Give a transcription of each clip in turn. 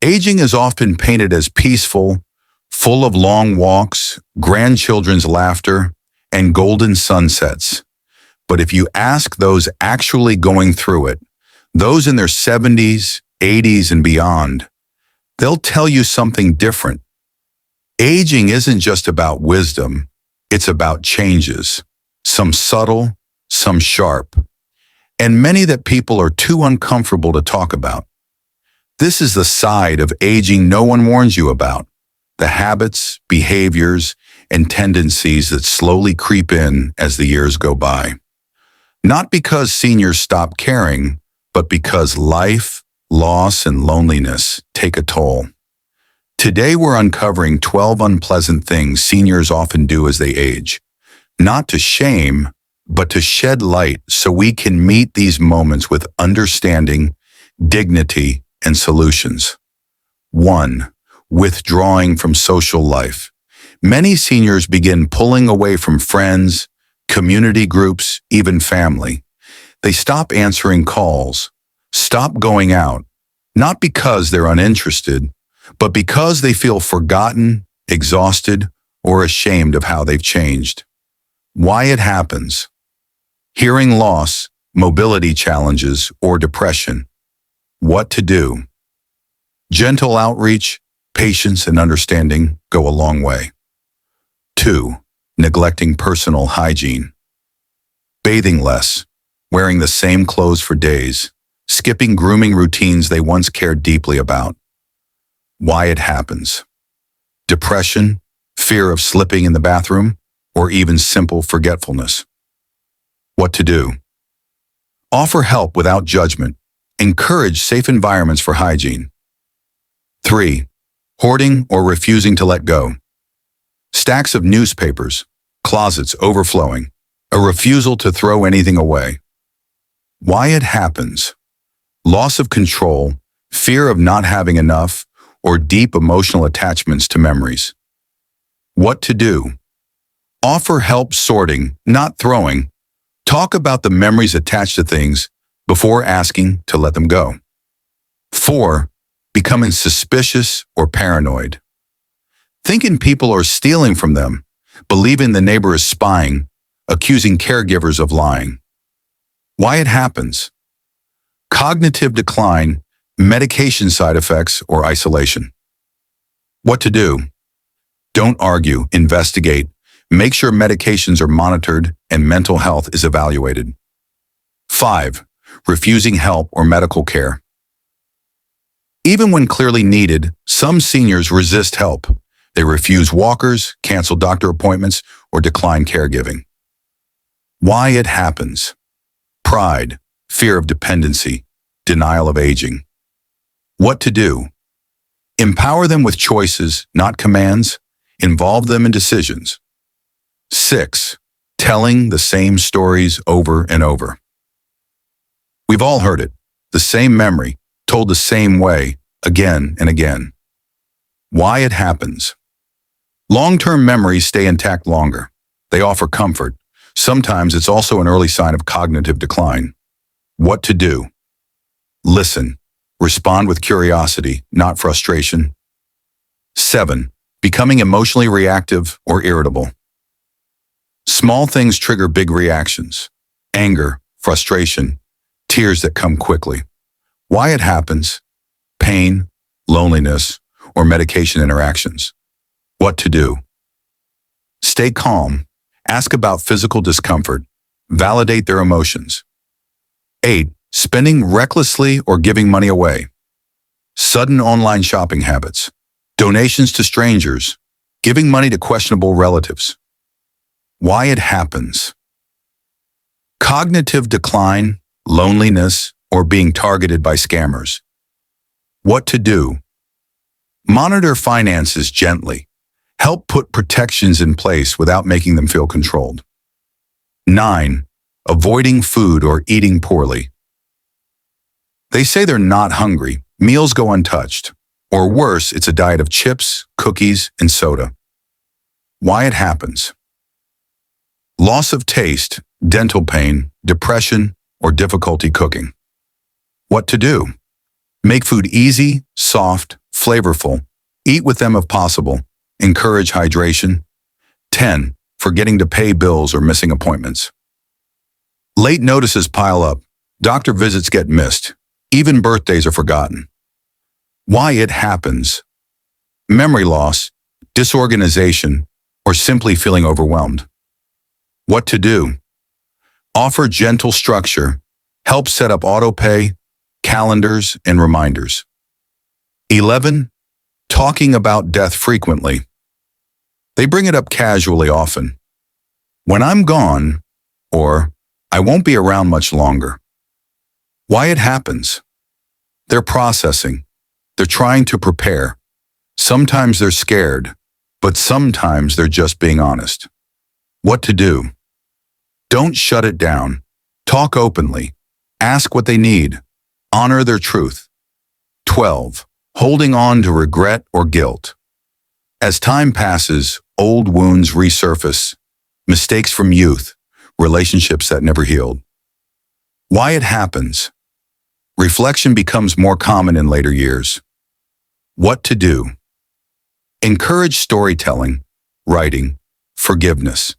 Aging is often painted as peaceful, full of long walks, grandchildren's laughter, and golden sunsets. But if you ask those actually going through it, those in their 70s, 80s, and beyond, they'll tell you something different. Aging isn't just about wisdom, it's about changes, some subtle, some sharp, and many that people are too uncomfortable to talk about. This is the side of aging no one warns you about, the habits, behaviors, and tendencies that slowly creep in as the years go by. Not because seniors stop caring, but because life, loss, and loneliness take a toll. Today we're uncovering 12 unpleasant things seniors often do as they age, not to shame, but to shed light so we can meet these moments with understanding, dignity, and solutions. 1. Withdrawing from social life. Many seniors begin pulling away from friends, community groups, even family. They stop answering calls, stop going out, not because they're uninterested, but because they feel forgotten, exhausted, or ashamed of how they've changed. Why it happens. Hearing loss, mobility challenges, or depression. What to do. Gentle outreach, patience, and understanding go a long way. 2. Neglecting personal hygiene. Bathing less, wearing the same clothes for days, skipping grooming routines they once cared deeply about. Why it happens. Depression, fear of slipping in the bathroom, or even simple forgetfulness. What to do. Offer help without judgment. Encourage safe environments for hygiene. 3. Hoarding or refusing to let go. Stacks of newspapers, closets overflowing, a refusal to throw anything away. Why it happens. Loss of control, fear of not having enough, or deep emotional attachments to memories. What to do. Offer help sorting, not throwing. Talk about the memories attached to things before asking to let them go. 4. Becoming suspicious or paranoid. Thinking people are stealing from them, believing the neighbor is spying, accusing caregivers of lying. Why it happens. Cognitive decline, medication side effects, or isolation. What to do. Don't argue, investigate, make sure medications are monitored and mental health is evaluated. 5. Refusing help or medical care. Even when clearly needed, some seniors resist help. They refuse walkers, cancel doctor appointments, or decline caregiving. Why it happens. Pride, fear of dependency, denial of aging. What to do. Empower them with choices, not commands. Involve them in decisions. 6. Telling the same stories over and over. We've all heard it. The same memory, told the same way, again and again. Why it happens. Long-term memories stay intact longer. They offer comfort. Sometimes it's also an early sign of cognitive decline. What to do. Listen. Respond with curiosity, not frustration. 7. Becoming emotionally reactive or irritable. Small things trigger big reactions. Anger, frustration, tears that come quickly. Why it happens. Pain, loneliness, or medication interactions. What to do. Stay calm. Ask about physical discomfort. Validate their emotions. 8. Spending recklessly or giving money away. Sudden online shopping habits. Donations to strangers. Giving money to questionable relatives. Why it happens. Cognitive decline, loneliness, or being targeted by scammers. What to do. Monitor finances gently. Help put protections in place without making them feel controlled. 9. Avoiding food or eating poorly. They say they're not hungry, meals go untouched. Or worse, it's a diet of chips, cookies, and soda. Why it happens. Loss of taste, dental pain, depression, or difficulty cooking. What to do. Make food easy, soft, flavorful. Eat with them if possible. Encourage hydration. 10. Forgetting to pay bills or missing appointments. Late notices pile up. Doctor visits get missed. Even birthdays are forgotten. Why it happens. Memory loss, disorganization, or simply feeling overwhelmed. What to do. Offer gentle structure. Help set up autopay, calendars, and reminders. 11. Talking about death frequently. They bring it up casually often. When I'm gone, or I won't be around much longer. Why it happens. They're processing. They're trying to prepare. Sometimes they're scared, but sometimes they're just being honest. What to do. Don't shut it down. Talk openly. Ask what they need. Honor their truth. 12. Holding on to regret or guilt. As time passes, old wounds resurface. Mistakes from youth. Relationships that never healed. Why it happens. Reflection becomes more common in later years. What to do. Encourage storytelling, writing, forgiveness.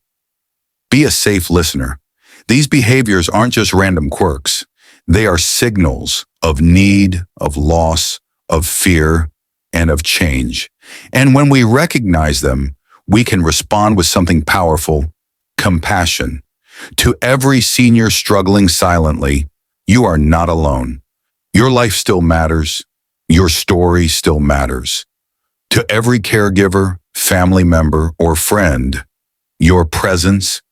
Be a safe listener. These behaviors aren't just random quirks. They are signals of need, of loss, of fear, and of change. And when we recognize them, we can respond with something powerful, compassion. To every senior struggling silently, you are not alone. Your life still matters. Your story still matters. To every caregiver, family member, or friend, your presence,